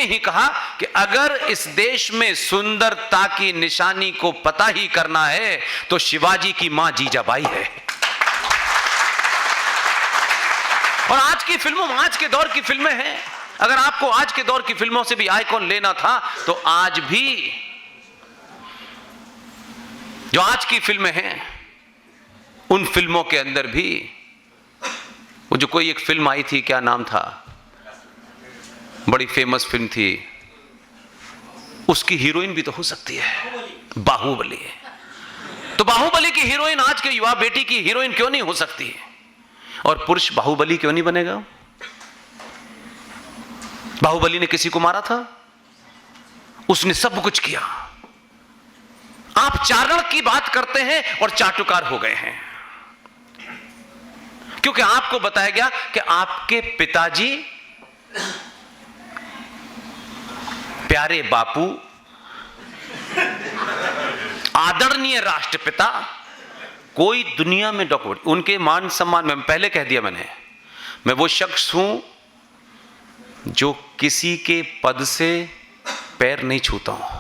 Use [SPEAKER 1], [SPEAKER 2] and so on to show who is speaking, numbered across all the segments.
[SPEAKER 1] ही कहा कि अगर इस देश में सुंदरता की निशानी को पता ही करना है तो शिवाजी की मां जीजाबाई है। और आज की फिल्मों, आज के दौर की फिल्में हैं, अगर आपको आज के दौर की फिल्मों से भी आइकॉन लेना था तो आज भी जो आज की फिल्में हैं उन फिल्मों के अंदर भी वो जो कोई एक फिल्म आई थी, क्या नाम था, बड़ी फेमस फिल्म थी, उसकी हीरोइन भी तो हो सकती है, बाहुबली। तो बाहुबली की हीरोइन आज के युवा बेटी की हीरोइन क्यों नहीं हो सकती? और पुरुष बाहुबली क्यों नहीं बनेगा? बाहुबली ने किसी को मारा था? उसने सब कुछ किया। आप चारण की बात करते हैं और चाटुकार हो गए हैं, क्योंकि आपको बताया गया कि आपके पिताजी, प्यारे बापू, आदरणीय राष्ट्रपिता, कोई दुनिया में डॉक्यूमेंट, उनके मान सम्मान में, पहले कह दिया मैंने, मैं वो शख्स हूं जो किसी के पद से पैर नहीं छूता हूं।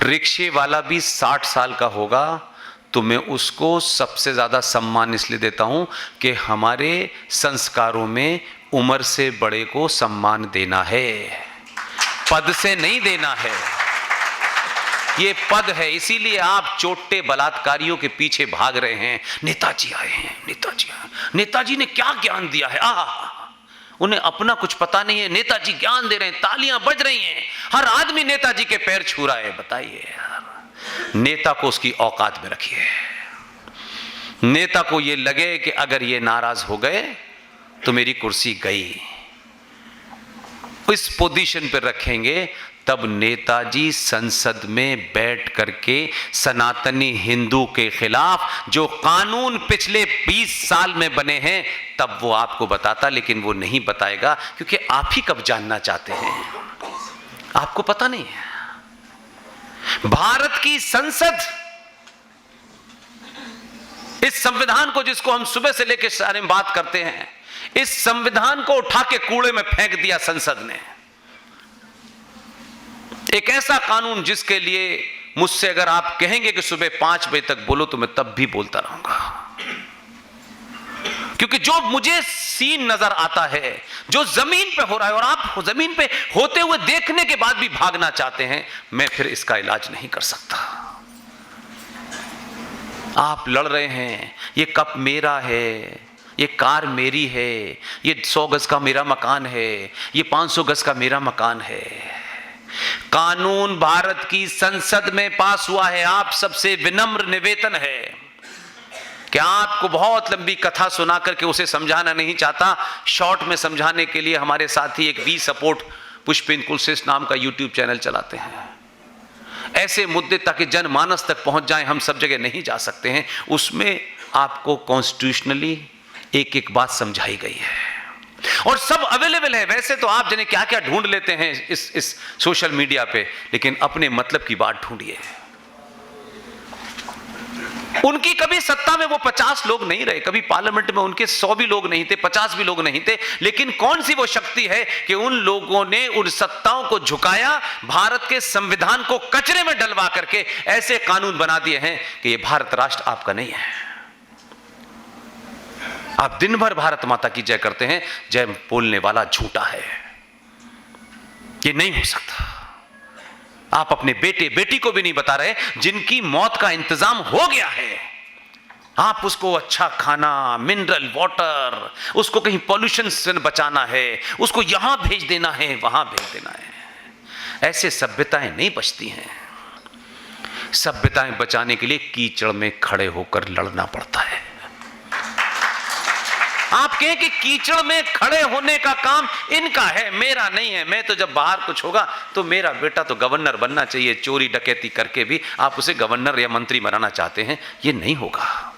[SPEAKER 1] रिक्शे वाला भी 60 साल का होगा तो मैं उसको सबसे ज्यादा सम्मान इसलिए देता हूं कि हमारे संस्कारों में उम्र से बड़े को सम्मान देना है, पद से नहीं देना है। ये पद है, इसीलिए आप चोटे बलात्कारियों के पीछे भाग रहे हैं। नेताजी आए हैं, नेताजी आए, नेताजी ने क्या ज्ञान दिया है, उन्हें अपना कुछ पता नहीं है, नेताजी ज्ञान दे रहे हैं, तालियां बज रही हैं, हर आदमी नेताजी के पैर छू रहा है। बताइए यार, नेता को उसकी औकात में रखिए। नेता को यह लगे कि अगर ये नाराज हो गए तो मेरी कुर्सी गई, इस पोजीशन पर रखेंगे, तब नेताजी संसद में बैठ करके सनातनी हिंदू के खिलाफ जो कानून पिछले 20 साल में बने हैं तब वो आपको बताता, लेकिन वो नहीं बताएगा क्योंकि आप ही कब जानना चाहते हैं, आपको पता नहीं है। भारत की संसद, इस संविधान को जिसको हम सुबह से लेकर सारे में बात करते हैं, इस संविधान को उठा के कूड़े में फेंक दिया संसद ने। एक ऐसा कानून जिसके लिए मुझसे अगर आप कहेंगे कि सुबह 5 बजे तक बोलो तो मैं तब भी बोलता रहूंगा, क्योंकि जो मुझे सीन नजर आता है, जो जमीन पे हो रहा है, और आप जमीन पे होते हुए देखने के बाद भी भागना चाहते हैं, मैं फिर इसका इलाज नहीं कर सकता। आप लड़ रहे हैं, ये कप मेरा है, ये कार मेरी है, ये 100 गज का मेरा मकान है, ये 500 गज का मेरा मकान है। कानून भारत की संसद में पास हुआ है। आप सबसे विनम्र निवेदन है कि आपको बहुत लंबी कथा सुना करके उसे समझाना नहीं चाहता, शॉर्ट में समझाने के लिए हमारे साथी एक वी सपोर्ट पुष्पिन कुलश्रेष्ठ नाम का यूट्यूब चैनल चलाते हैं। ऐसे मुद्दे ताकि जनमानस तक पहुंच जाएं, हम सब जगह नहीं जा सकते हैं, उसमें आपको कॉन्स्टिट्यूशनली एक एक बात समझाई गई है और सब अवेलेबल है। वैसे तो आप जने क्या क्या ढूंढ लेते हैं इस सोशल मीडिया पे, लेकिन अपने मतलब की बात ढूंढिए। उनकी कभी सत्ता में वो 50 लोग नहीं रहे, कभी पार्लियामेंट में उनके 100 भी लोग नहीं थे, 50 भी लोग नहीं थे, लेकिन कौन सी वो शक्ति है कि उन लोगों ने उन सत्ताओं को झुकाया, भारत के संविधान को कचरे में डलवा करके ऐसे कानून बना दिए हैं कि ये भारत राष्ट्र आपका नहीं है। आप दिन भर भारत माता की जय करते हैं, जय बोलने वाला झूठा है, ये नहीं हो सकता। आप अपने बेटे बेटी को भी नहीं बता रहे जिनकी मौत का इंतजाम हो गया है। आप उसको अच्छा खाना, मिनरल वाटर, उसको कहीं पॉल्यूशन से बचाना है, उसको यहां भेज देना है, वहां भेज देना है। ऐसे सभ्यताएं नहीं बचती हैं। सभ्यताएं बचाने के लिए कीचड़ में खड़े होकर लड़ना पड़ता है। आप कहें कि कीचड़ में खड़े होने का काम इनका है, मेरा नहीं है। मैं तो जब बाहर कुछ होगा तो मेरा बेटा तो गवर्नर बनना चाहिए, चोरी डकैती करके भी आप उसे गवर्नर या मंत्री बनाना चाहते हैं, ये नहीं होगा।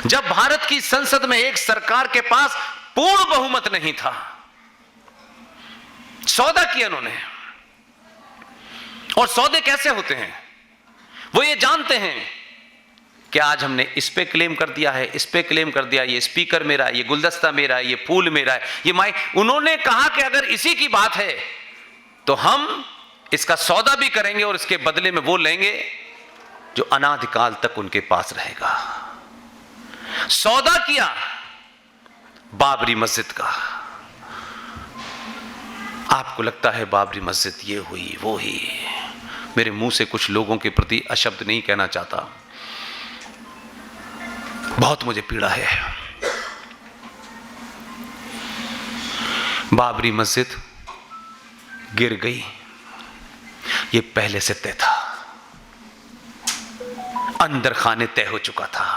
[SPEAKER 1] जब भारत की संसद में एक सरकार के पास पूर्ण बहुमत नहीं था, सौदा किया उन्होंने। और सौदे कैसे होते हैं वो ये जानते हैं क्या आज हमने इस पे क्लेम कर दिया है, इस पे क्लेम कर दिया, ये स्पीकर मेरा है, ये गुलदस्ता मेरा है, ये फूल मेरा है, ये माइक। उन्होंने कहा कि अगर इसी की बात है तो हम इसका सौदा भी करेंगे और इसके बदले में वो लेंगे जो अनादिकाल तक उनके पास रहेगा। सौदा किया बाबरी मस्जिद का। आपको लगता है बाबरी मस्जिद ये हुई वो ही। मेरे मुंह से कुछ लोगों के प्रति अशब्द नहीं कहना चाहता, बहुत मुझे पीड़ा है। बाबरी मस्जिद गिर गई, ये पहले से तय था, अंदर खाने तय हो चुका था।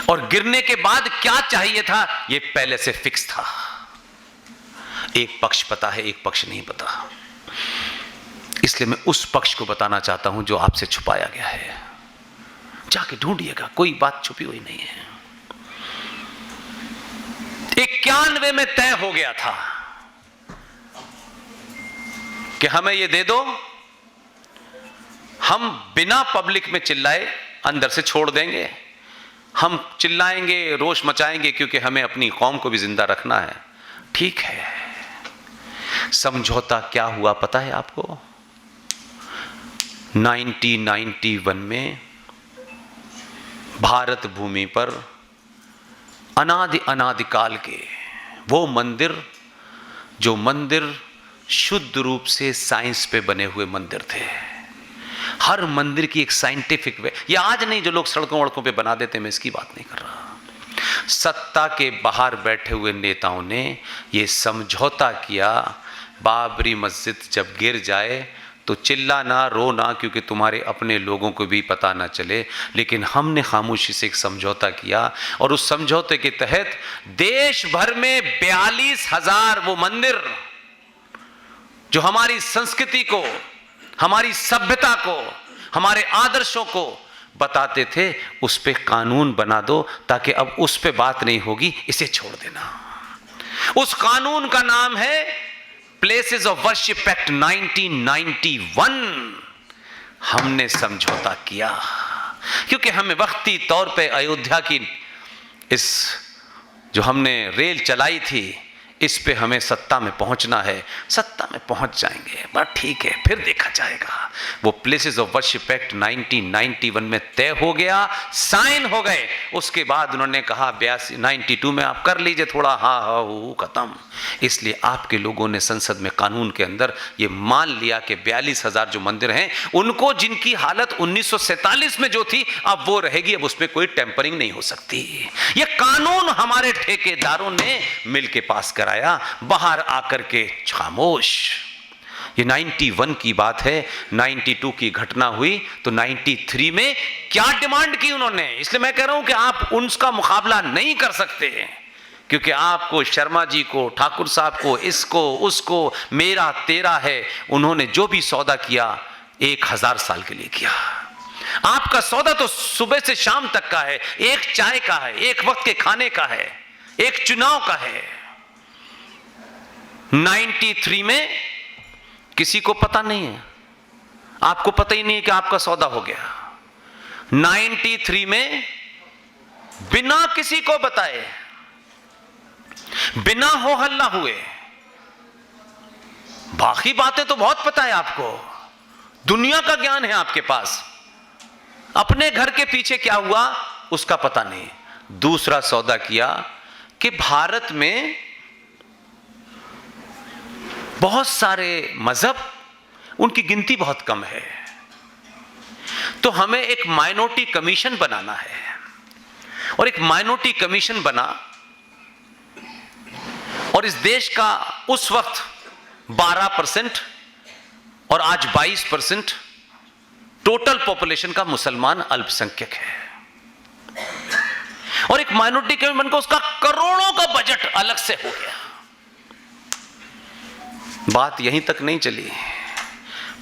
[SPEAKER 1] और गिरने के बाद क्या चाहिए था ये पहले से फिक्स था। एक पक्ष पता है, एक पक्ष नहीं पता। इसलिए मैं उस पक्ष को बताना चाहता हूं जो आपसे छुपाया गया है। जाके ढूंढिएगा, कोई बात छुपी हुई नहीं है। 91 में तय हो गया था कि हमें ये दे दो, हम बिना पब्लिक में चिल्लाए अंदर से छोड़ देंगे। हम चिल्लाएंगे, रोष मचाएंगे, क्योंकि हमें अपनी कौम को भी जिंदा रखना है। ठीक है, समझौता क्या हुआ पता है आपको? 1991 में भारत भूमि पर अनादिकाल के वो मंदिर, जो मंदिर शुद्ध रूप से साइंस पे बने हुए मंदिर थे। हर मंदिर की एक साइंटिफिक वे, ये आज नहीं जो लोग सड़कों वड़कों पे बना देते, मैं इसकी बात नहीं कर रहा। सत्ता के बाहर बैठे हुए नेताओं ने ये समझौता किया, बाबरी मस्जिद जब गिर जाए तो चिल्लाना, रोना, क्योंकि तुम्हारे अपने लोगों को भी पता ना चले। लेकिन हमने खामोशी से एक समझौता किया और उस समझौते के तहत देश भर में 42,000 वो मंदिर जो हमारी संस्कृति को, हमारी सभ्यता को, हमारे आदर्शों को बताते थे, उस पे कानून बना दो ताकि अब उस पे बात नहीं होगी, इसे छोड़ देना। उस कानून का नाम है प्लेसेस ऑफ वर्शिप एक्ट 1991। हमने समझौता किया क्योंकि हमें वक्ती तौर पे अयोध्या की इस जो हमने रेल चलाई थी, इस पे हमें सत्ता में पहुंचना है। सत्ता में पहुंच जाएंगे, बस ठीक है, फिर देखा जाएगा। वो प्लेसेस ऑफ वर्शिप एक्ट 1991 में तय हो गया, साइन हो गए। उसके बाद उन्होंने कहा 92 में आप कर लीजिए थोड़ा हा खत्म। इसलिए आपके लोगों ने संसद में कानून के अंदर ये मान लिया कि 42,000 जो मंदिर हैं, उनको जिनकी हालत 1947 में जो थी अब वो रहेगी, अब उसमें कोई टेम्परिंग नहीं हो सकती। ये कानून हमारे ठेकेदारों ने मिल के पास कराया, बाहर आकर के खामोश। ये 91 की बात है। 92 की घटना हुई तो 93 में क्या डिमांड की उन्होंने। इसलिए मैं कह रहा हूं कि आप उनका मुकाबला नहीं कर सकते, क्योंकि आपको शर्मा जी को, ठाकुर साहब को, इसको उसको मेरा तेरा है। उन्होंने जो भी सौदा किया 1000 साल के लिए किया। आपका सौदा तो सुबह से शाम तक का है, एक चाय का है, एक वक्त के खाने का है, एक चुनाव का है। 93 में किसी को पता नहीं है, आपको पता ही नहीं है कि आपका सौदा हो गया। 93 में बिना किसी को बताए, बिना हो हल्ला हुए, बाकी बातें तो बहुत पता है आपको, दुनिया का ज्ञान है आपके पास, अपने घर के पीछे क्या हुआ उसका पता नहीं। दूसरा सौदा किया कि भारत में बहुत सारे मजहब, उनकी गिनती बहुत कम है, तो हमें एक माइनॉरिटी कमीशन बनाना है। और एक माइनॉरिटी कमीशन बना और इस देश का उस वक्त 12% और आज 22% टोटल पॉपुलेशन का मुसलमान अल्पसंख्यक है। और एक माइनॉरिटी कमीशन बनकर उसका करोड़ों का बजट अलग से हो गया। बात यहीं तक नहीं चली,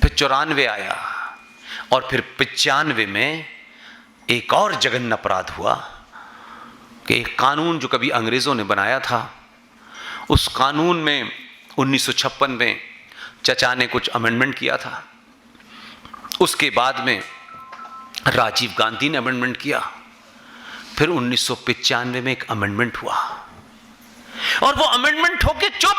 [SPEAKER 1] फिर 94 आया और फिर 95 में एक और जघन्य अपराध हुआ कि एक कानून जो कभी अंग्रेजों ने बनाया था, उस कानून में 1956 में चचा ने कुछ अमेंडमेंट किया था। उसके बाद में राजीव गांधी ने अमेंडमेंट किया, फिर 1995 में एक अमेंडमेंट हुआ और वो अमेंडमेंट होके चुप।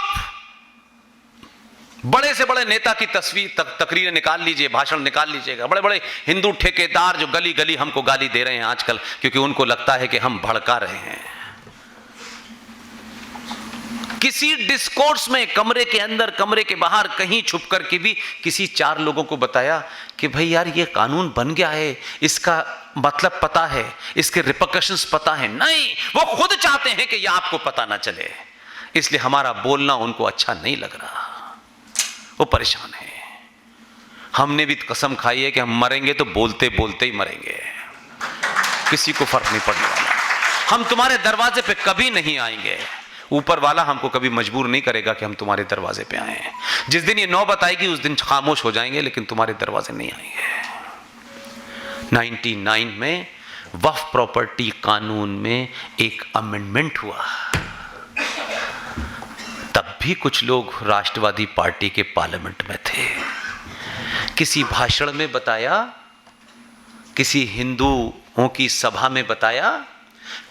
[SPEAKER 1] बड़े से बड़े नेता की तस्वीर तकरीरें निकाल लीजिए, भाषण निकाल लीजिएगा, बड़े बड़े हिंदू ठेकेदार जो गली गली हमको गाली दे रहे हैं आजकल, क्योंकि उनको लगता है कि हम भड़का रहे हैं। किसी डिस्कोर्स में कमरे के अंदर, कमरे के बाहर, कहीं छुप करके भी किसी 4 लोगों को बताया कि भाई यार ये कानून बन गया है, इसका मतलब पता है, इसके रिपरकशंस पता है? नहीं, वो खुद चाहते हैं कि ये आपको पता ना चले, इसलिए हमारा बोलना उनको अच्छा नहीं लग रहा, वो परेशान है। हमने भी कसम खाई है कि हम मरेंगे तो बोलते बोलते ही मरेंगे, किसी को फर्क नहीं पड़ने वाला। हम तुम्हारे दरवाजे पे कभी नहीं आएंगे, ऊपर वाला हमको कभी मजबूर नहीं करेगा कि हम तुम्हारे दरवाजे पे आए। जिस दिन ये नौबत आएगी उस दिन खामोश हो जाएंगे, लेकिन तुम्हारे दरवाजे नहीं आएंगे। 99 में वक्फ प्रॉपर्टी कानून में एक अमेंडमेंट हुआ, तब भी कुछ लोग राष्ट्रवादी पार्टी के पार्लियामेंट में थे। किसी भाषण में बताया, किसी हिंदुओं की सभा में बताया,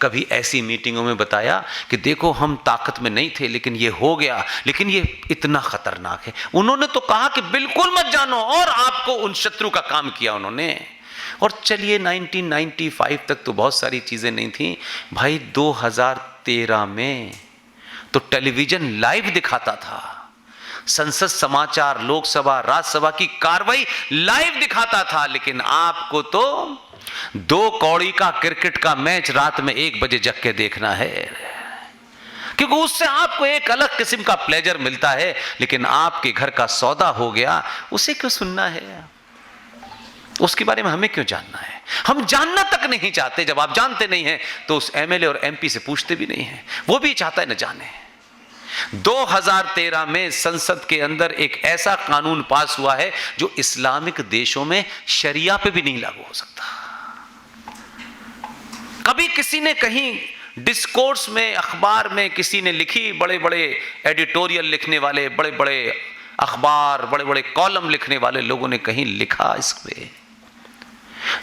[SPEAKER 1] कभी ऐसी मीटिंगों में बताया कि देखो हम ताकत में नहीं थे लेकिन ये हो गया, लेकिन ये इतना खतरनाक है। उन्होंने तो कहा कि बिल्कुल मत जानो, और आपको उन शत्रु का काम किया उन्होंने। और चलिए 1995 तक तो बहुत सारी चीजें नहीं थी भाई। 2013 में तो टेलीविजन लाइव दिखाता था, संसद समाचार, लोकसभा, राज्यसभा की कार्रवाई लाइव दिखाता था, लेकिन आपको तो 2 कौड़ी का क्रिकेट का मैच रात में 1 बजे जग के देखना है, क्योंकि उससे आपको एक अलग किस्म का प्लेजर मिलता है। लेकिन आपके घर का सौदा हो गया, उसे क्यों सुनना है? उसके बारे में हमें क्यों जानना है? हम जानना तक नहीं चाहते। जब आप जानते नहीं हैं तो उस एमएलए और एमपी से पूछते भी नहीं हैं, वो भी चाहता है न जाने। 2013 में संसद के अंदर एक ऐसा कानून पास हुआ है जो इस्लामिक देशों में शरिया पे भी नहीं लागू हो सकता। कभी किसी ने कहीं डिस्कोर्स में, अखबार में किसी ने लिखी, बड़े बड़े एडिटोरियल लिखने वाले, बड़े बड़े अखबार, बड़े बड़े कॉलम लिखने वाले लोगों ने कहीं लिखा इस पे?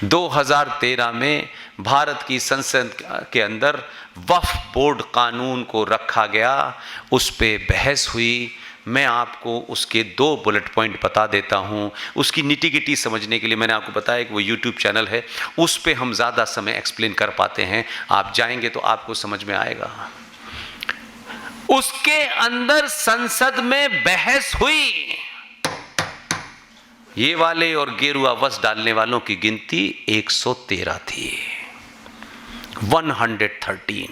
[SPEAKER 1] 2013 में भारत की संसद के अंदर वक्फ बोर्ड कानून को रखा गया, उस पे बहस हुई। मैं आपको उसके 2 बुलेट पॉइंट बता देता हूं। उसकी निटी गिटी समझने के लिए मैंने आपको बताया कि वो यूट्यूब चैनल है, उस पे हम ज़्यादा समय एक्सप्लेन कर पाते हैं। आप जाएंगे तो आपको समझ में आएगा। उसके अंदर संसद में बहस हुई। ये वाले और गेरुआ वस्त्र डालने वालों की गिनती 113 थी, 113।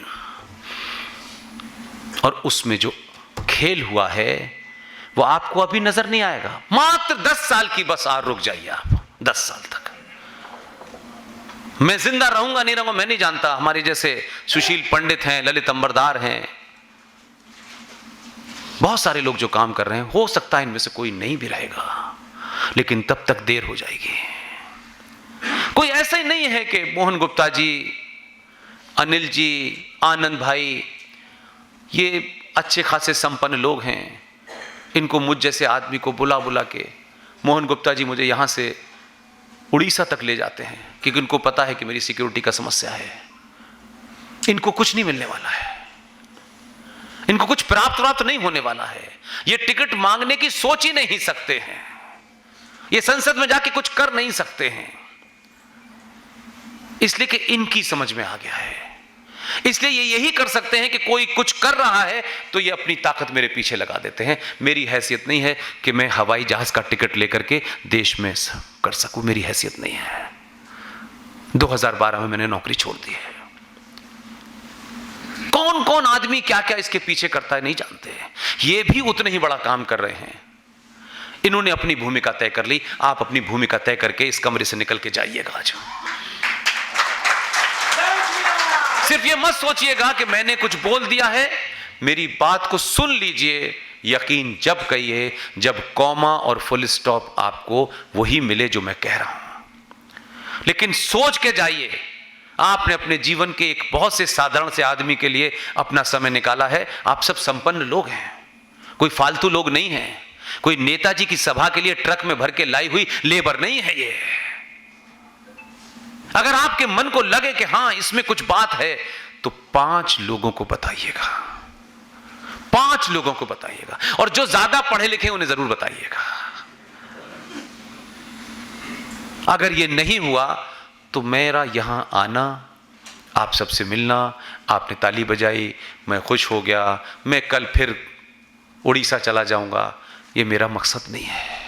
[SPEAKER 1] और उसमें जो खेल हुआ है वो आपको अभी नजर नहीं आएगा। मात्र 10 साल की बस और रुक जाइए आप, 10 साल तक। मैं जिंदा रहूंगा नहीं रहूंगा मैं नहीं जानता। हमारे जैसे सुशील पंडित हैं, ललित अंबरदार हैं, बहुत सारे लोग जो काम कर रहे हैं, हो सकता है इनमें से कोई नहीं भी रहेगा, लेकिन तब तक देर हो जाएगी। कोई ऐसा ही नहीं है कि मोहन गुप्ता जी, अनिल जी, आनंद भाई, ये अच्छे खासे संपन्न लोग हैं, इनको मुझ जैसे आदमी को बुला बुला के, मोहन गुप्ता जी मुझे यहाँ से उड़ीसा तक ले जाते हैं क्योंकि उनको पता है कि मेरी सिक्योरिटी का समस्या है। इनको कुछ नहीं मिलने वाला है, इनको कुछ प्राप्त नहीं होने वाला है। ये टिकट मांगने की सोच ही नहीं सकते हैं, ये संसद में जाके कुछ कर नहीं सकते हैं, इसलिए कि इनकी समझ में आ गया है। इसलिए ये यही कर सकते हैं कि कोई कुछ कर रहा है तो ये अपनी ताकत मेरे पीछे लगा देते हैं। मेरी हैसियत नहीं है कि मैं हवाई जहाज का टिकट लेकर के देश में कर सकूं, मेरी हैसियत नहीं है। 2012 में मैंने नौकरी छोड़ दी है। कौन कौन आदमी क्या क्या इसके पीछे करता है नहीं जानते। ये भी उतने ही बड़ा काम कर रहे हैं। इन्होंने अपनी भूमिका तय कर ली, आप अपनी भूमिका तय करके इस कमरे से निकल के जाइएगा। आज सिर्फ ये मत सोचिएगा कि मैंने कुछ बोल दिया है, मेरी बात को सुन लीजिए। यकीन जब कहिए जब कॉमा और फुल स्टॉप आपको वही मिले जो मैं कह रहा हूं। लेकिन सोच के जाइए, आपने अपने जीवन के एक बहुत से साधारण से आदमी के लिए अपना समय निकाला है। आप सब संपन्न लोग हैं, कोई फालतू लोग नहीं हैं, कोई नेताजी की सभा के लिए ट्रक में भर के लाई हुई लेबर नहीं है। ये अगर आपके मन को लगे कि हां इसमें कुछ बात है, तो 5 लोगों को बताइएगा, 5 लोगों को बताइएगा, और जो ज्यादा पढ़े लिखे उन्हें जरूर बताइएगा। अगर यह नहीं हुआ तो मेरा यहां आना, आप सबसे मिलना, आपने ताली बजाई, मैं खुश हो गया, मैं कल फिर उड़ीसा चला जाऊंगा, यह मेरा मकसद नहीं है।